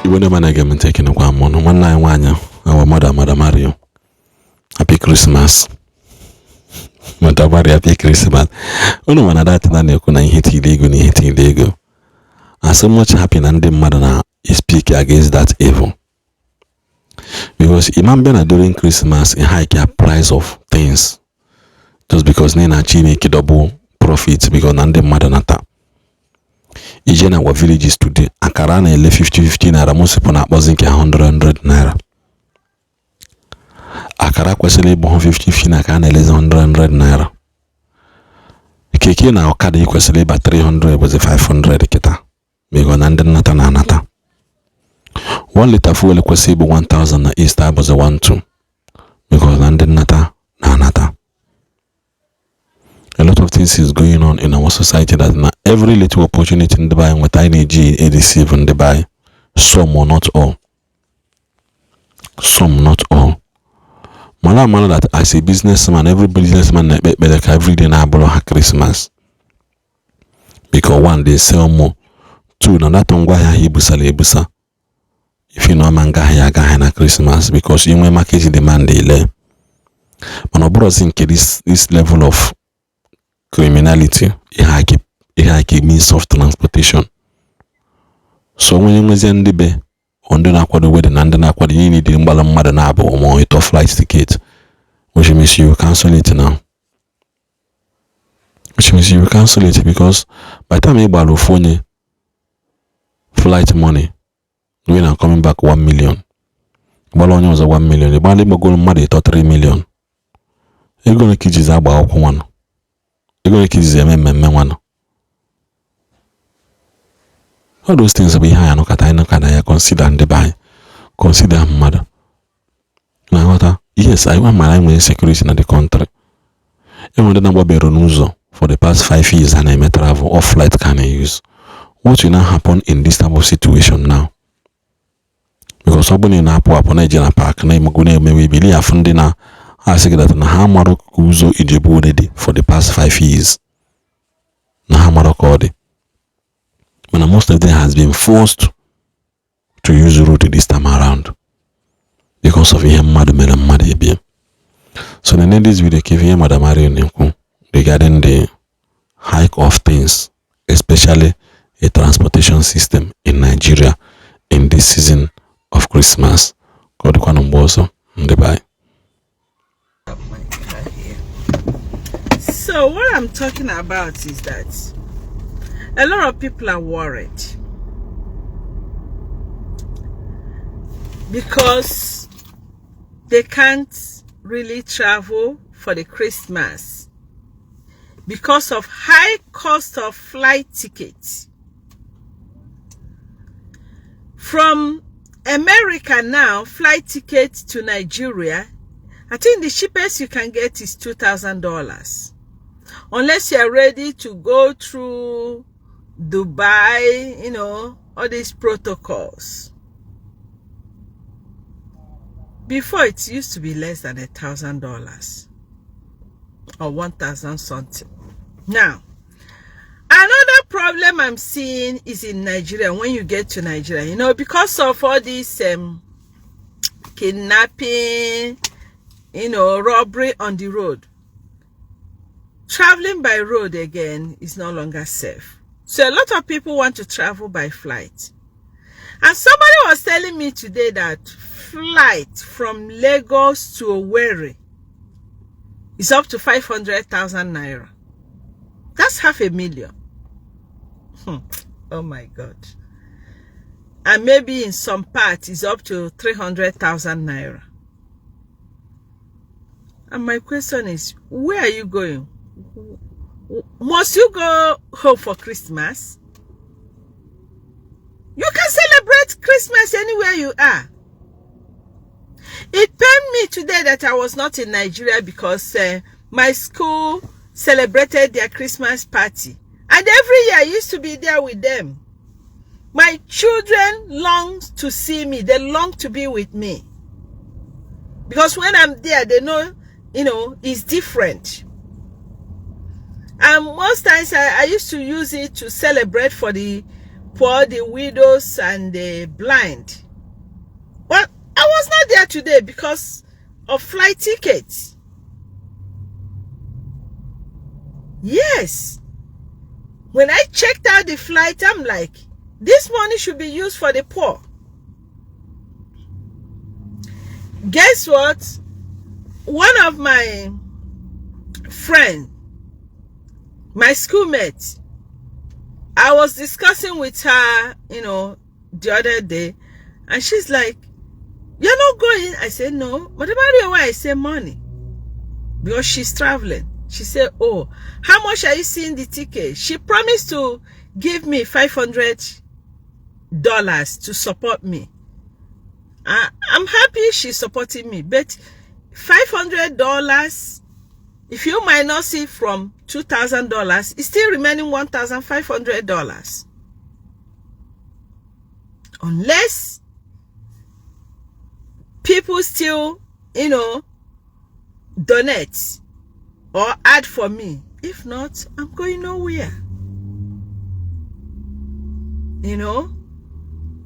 Even the man again taking a one night one, our Mother Mario. Happy Christmas. Mother Mario, happy Christmas. Only one of that than you couldn't hit illegal. And so much happy and the mother now is speaking against that evil. Because remember during Christmas a hike a price of things. Just because Nina Chini double profits because Nande mother nata. In our villages today, Akarana 50 naira, most people are buzzing 100 naira. Akara kwesịrị ịbụ 50 na ka a na-elezi 100 naira. Keke na ọkada kwesịrị ịba 300 bụzi 500 kịta. Mego na ndị nnata na anata. 1 liter fuel kwesịrị ịbụ 1000 na Easter bụzi 12. Mego na ndị nnata na anata. A lot of things is going on in our society that now every little opportunity in Dubai with ING receive in Dubai. Some or not all. Some not all. Mala that as a businessman, every businessman every day na borrow Christmas. Because one, they sell more. Two, na that ngwa ya ibusa. If you know manga ya na Christmas because you may market demand delay. But no bros in this level of criminality, it means of transportation. So when you must be on the aqua wedding and then aqua you need in Balam or it flight ticket, which means you cancel it now. Which means you cancel it because by the time you buy phone flight money, when I'm coming back 1 million. Bologna was a 1 million. The Bali go money to 3 million. You're gonna kill his about one. You're gonna kill his one. All those things are behind. I consider and buy. Consider mother. Now what? Yes, I want my own security in the country. And when the number be renewed for the past 5 years and I may travel off flight can I use. What will now happen in this type of situation now? Because somebody na hapo hapo Nigerian park na imagune we believe afundi na asiki that na hamaro kuzo Ijebu already for the past 5 years. Na hamaro kodi. But most of them has been forced to use route this time around because of him mad. So the need this video give him Mother Mario regarding the hike of things, especially a transportation system in Nigeria in this season of Christmas. God Kwanumboso Dubai. So what I'm talking about is that a lot of people are worried because they can't really travel for the Christmas because of high cost of flight tickets. From America now, flight tickets to Nigeria, I think the cheapest you can get is $2,000. Unless you're ready to go through Dubai, you know, all these protocols. Before it used to be less than $1,000 or 1,000 something. Now, another problem I'm seeing is in Nigeria. When you get to Nigeria, you know, because of all this kidnapping, you know, robbery on the road, traveling by road again is no longer safe. So a lot of people want to travel by flight. And somebody was telling me today that flight from Lagos to Owerri is up to 500,000 naira. That's $500,000. Oh my God. And maybe in some parts it's up to 300,000 naira. And my question is, where are you going? Must you go home for Christmas? You can celebrate Christmas anywhere you are. It pained me today that I was not in Nigeria because my school celebrated their Christmas party. And every year I used to be there with them. My children long to see me. They long to be with me. Because when I'm there, they know, you know, it's different. And most times I used to use it to celebrate for the poor, the widows, and the blind. Well, I was not there today because of flight tickets. Yes. When I checked out the flight, I'm like, this money should be used for the poor. Guess what? One of my friends, my schoolmate, I was discussing with her, the other day, and she's like, you're not going? I said, no. But Mario, why? I say money. Because she's traveling. She said, oh, how much are you seeing the ticket? She promised to give me $500 to support me. I'm happy she's supporting me, but $500, if you minus it from $2,000, it's still remaining $1,500. Unless people still, donate or add for me. If not, I'm going nowhere.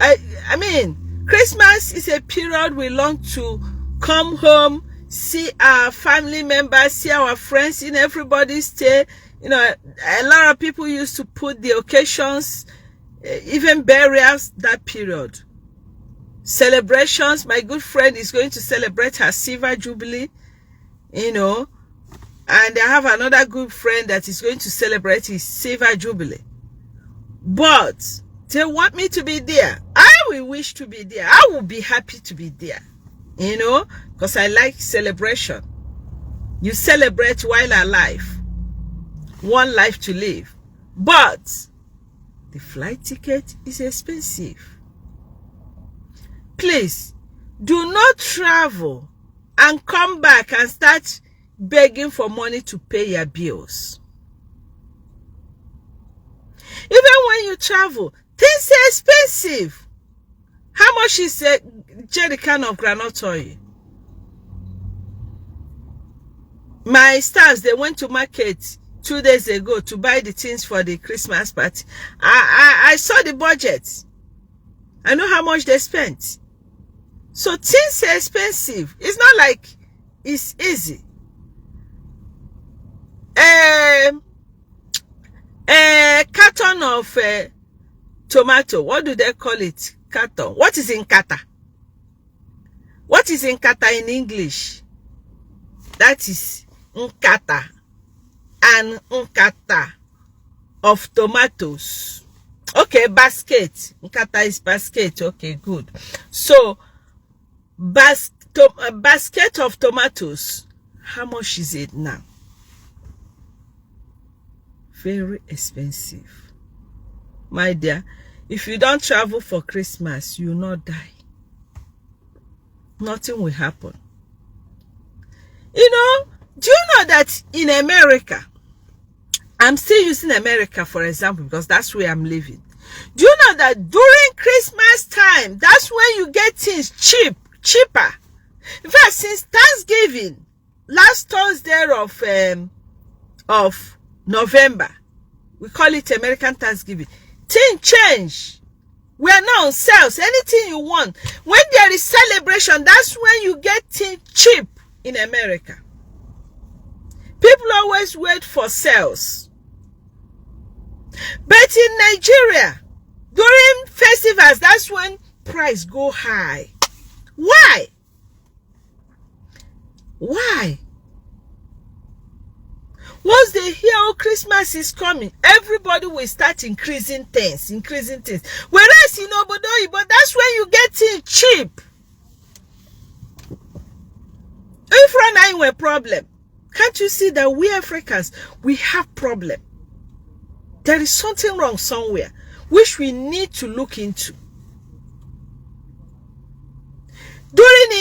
I mean, Christmas is a period we long to come home, see our family members, see our friends, everybody stay. A lot of people used to put the occasions, even burials, that period. Celebrations. My good friend is going to celebrate her silver jubilee, and I have another good friend that is going to celebrate his silver jubilee. But they want me to be there. I will wish to be there. I will be happy to be there, because I like celebration. You celebrate while alive. One life to live. But the flight ticket is expensive. Please, do not travel and come back and start begging for money to pay your bills. Even when you travel, things are expensive. How much is a jerrycan of groundnut oil? My staffs, they went to market 2 days ago to buy the things for the Christmas party. I saw the budget. I know how much they spent. So things are expensive. It's not like it's easy. A carton of tomato, what do they call it? Carton. What is in kata? What is in kata in English? That is nkata. And nkata of tomatoes. Okay, basket. Nkata is basket. Okay, good. So, a basket of tomatoes, how much is it now? Very expensive. My dear, if you don't travel for Christmas, you will not die. Nothing will happen. Do you know that in America, I'm still using America for example because that's where I'm living. Do you know that during Christmas time, that's when you get things cheaper? In fact, since Thanksgiving, last Thursday of November, we call it American Thanksgiving, things change. We are now on sales. Anything you want. When there is celebration, that's when you get things cheap in America. People always wait for sales. But in Nigeria, during festivals, that's when price go high. Why? Why? Once they hear, oh, Christmas is coming, everybody will start increasing things. Whereas in Obodo, that's when you get things cheap. If running were a problem, can't you see that we Africans, we have problem? There is something wrong somewhere, which we need to look into. During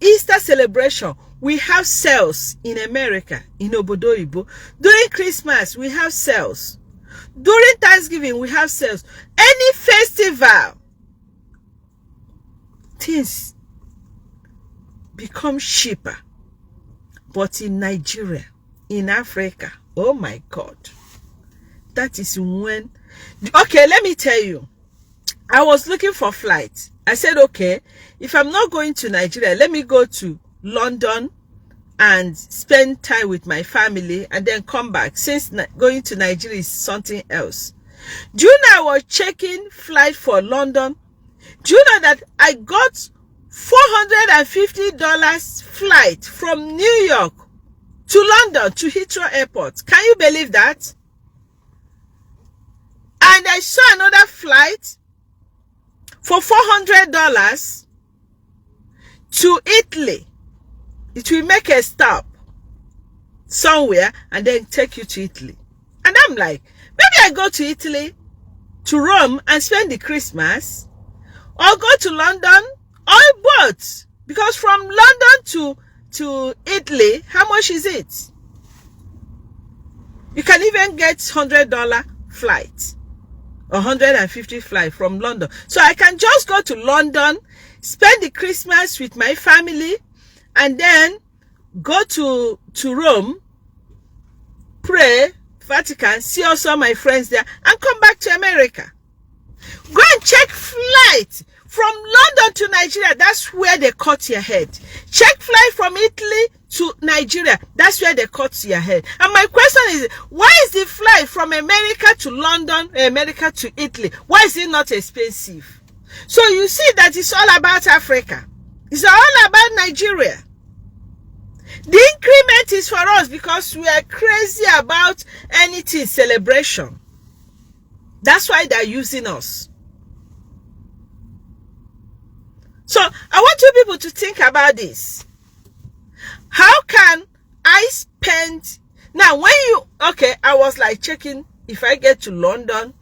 Easter celebration, we have sales in America, in Obodo Igbo. During Christmas, we have sales. During Thanksgiving, we have sales. Any festival, things become cheaper. But in Nigeria, in Africa, oh my God, that is when, okay, let me tell you. I was looking for flights. I said, okay, if I'm not going to Nigeria, let me go to London and spend time with my family and then come back, since going to Nigeria is something else. Do you know I was checking flight for London? Do you know that I got $450 flight from New York to London to Heathrow Airport? Can you believe that? And I saw another flight for $400 to Italy. It will make a stop somewhere and then take you to Italy. And I'm like, maybe I go to Italy, to Rome, and spend the Christmas, or go to London, or both. Because from London to Italy, how much is it? You can even get $100 flight or $150 flight from London. So I can just go to London, spend the Christmas with my family, and then go to Rome, pray, Vatican, see also my friends there, and come back to America. Go and check flight from London to Nigeria. That's where they cut your head. Check flight from Italy to Nigeria. That's where they cut your head. And my question is, why is the flight from America to London, America to Italy, why is it not expensive? So you see that it's all about Africa. It's all about Nigeria. The increment is for us because we are crazy about anything celebration. That's why they're using us. So I want you people to think about this. How can I spend now when you, okay, I was like checking if I get to London,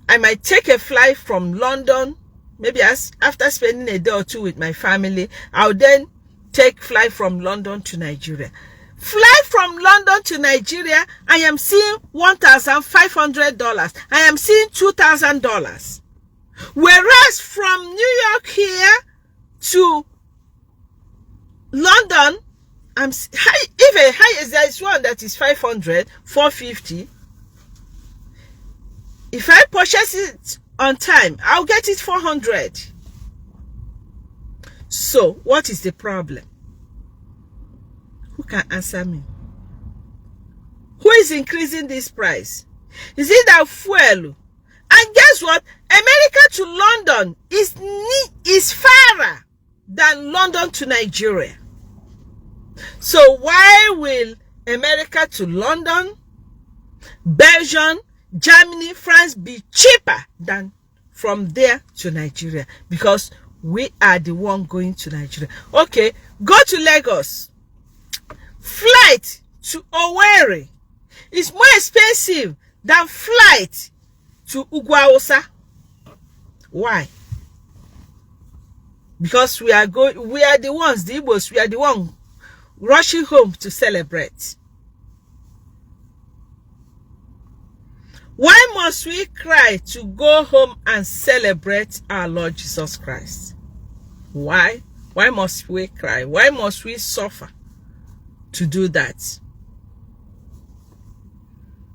I might take a flight from London, maybe after spending a day or two with my family, I'll then take flight from London to Nigeria. Fly from London to Nigeria, I am seeing $1,500. I am seeing $2,000. Whereas from New York here to London, even high, there is one that is 500, 450. If I purchase it on time, I'll get it 400. So, what is the problem? Who can answer me? Who is increasing this price? Is it that fuel? And guess what? America to London is farther than London to Nigeria. So why will America to London, Belgium, Germany, France be cheaper than from there to Nigeria? Because we are the one going to Nigeria. Okay, go to Lagos. Flight to Owerri is more expensive than flight to Ugwaosa. Why? Because we are the ones, the Igbos, we are the ones rushing home to celebrate. Why must we cry to go home and celebrate our Lord Jesus Christ? Why? Why must we cry? Why must we suffer to do that?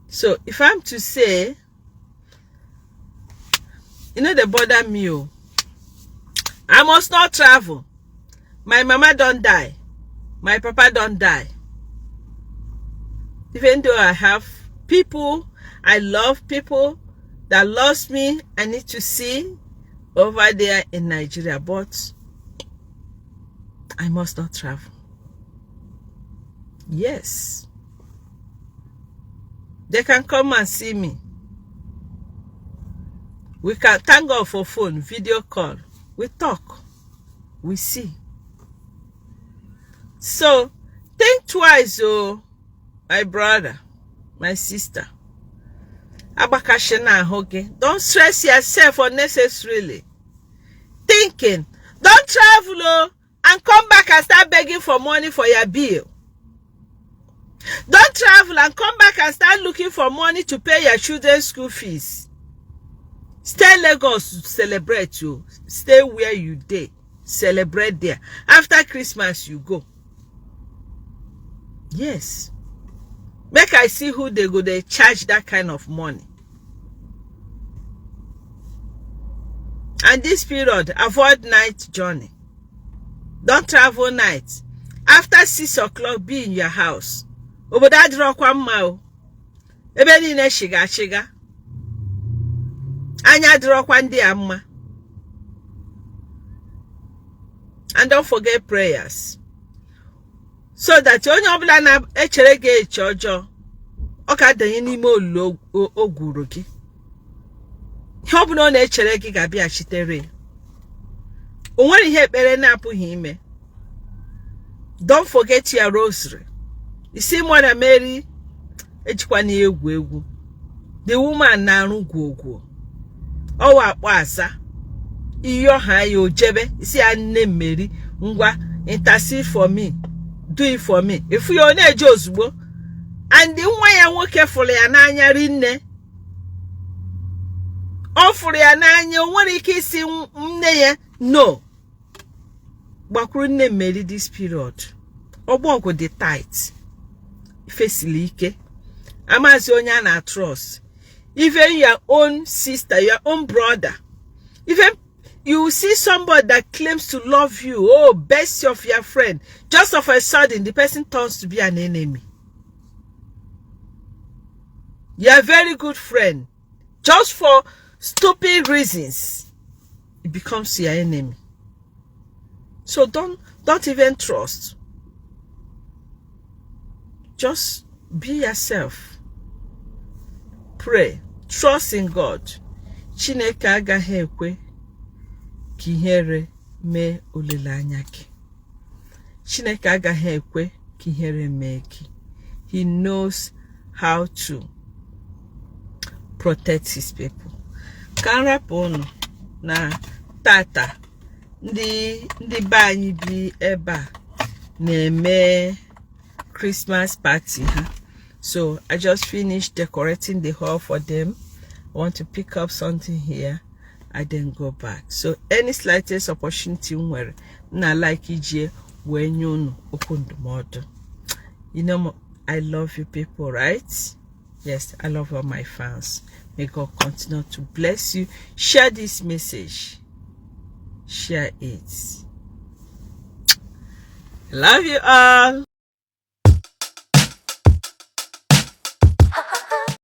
So if I'm to say, you know, they bother me. I must not travel. My mama don't die. My papa don't die. Even though I have people, I love people that loves me, I need to see over there in Nigeria, but I must not travel. Yes. They can come and see me. We can thank God for phone, video call. We talk. We see. So, think twice, oh, my brother, my sister. Don't stress yourself unnecessarily. Thinking. Don't travel, oh, and come back and start begging for money for your bill. Don't travel and come back and start looking for money to pay your children's school fees. Stay in Lagos to celebrate you. Stay where you dey. Celebrate there. After Christmas, you go. Yes. Make I see who they charge that kind of money. And this period, avoid night journey. Don't travel night. After 6 o'clock, be in your house. Oboda drokwa mma. Ebe niile shiga. Anya drokwa ndị amma. And don't forget prayers. So that onye ọbụla na echere gị eche ọjọọ, ọ ka danye n'ime olulu ogwuru gị. Ihe ọbụla ọ na-echere gị ga-abịa chitere. O nwere ihe ekpere na-apụghị ime. Don't forget your rosary. You see Mother Mary ejikwana egwu. The woman na-arụ gwogwo. Ọ wakpo asa. Iyo ha ya ojebe. Isi ya nne Mary ngwa intercede for me. Do it for me. If you na-eje ozugbo and the nwa ya nwoke fụrụ ya n'anya rinne. Ọ fụrụ ya n'anya, o nwere ike isi nne ya no. Gbakwuru nne Mary this period. Ọgbọgwụ dị tight. Ifesili ike. Amazi onye a na trust. Even your own sister, your own brother. Even you see somebody that claims to love you, oh, best of your friend. Just of a sudden, the person turns to be an enemy. You're a very good friend. Just for stupid reasons, it becomes your enemy. So don't even trust. Just be yourself. Pray. Trust in God. Chineke agaghị ekwe ka ihere mee olileanya gị. Chineke agaghị ekwe ka ihere mee gị. He knows how to protect his people. Ka nrapụ unu na tata ndị be anyị bi ebe a na-eme Christmas party. So I just finished decorating the hall for them. I want to pick up something here and then go back. So any slightest opportunity where na like ije when you open the model. You know, I love you people, right? Yes, I love all my fans. May God continue to bless you. Share this message. Share it. Love you all.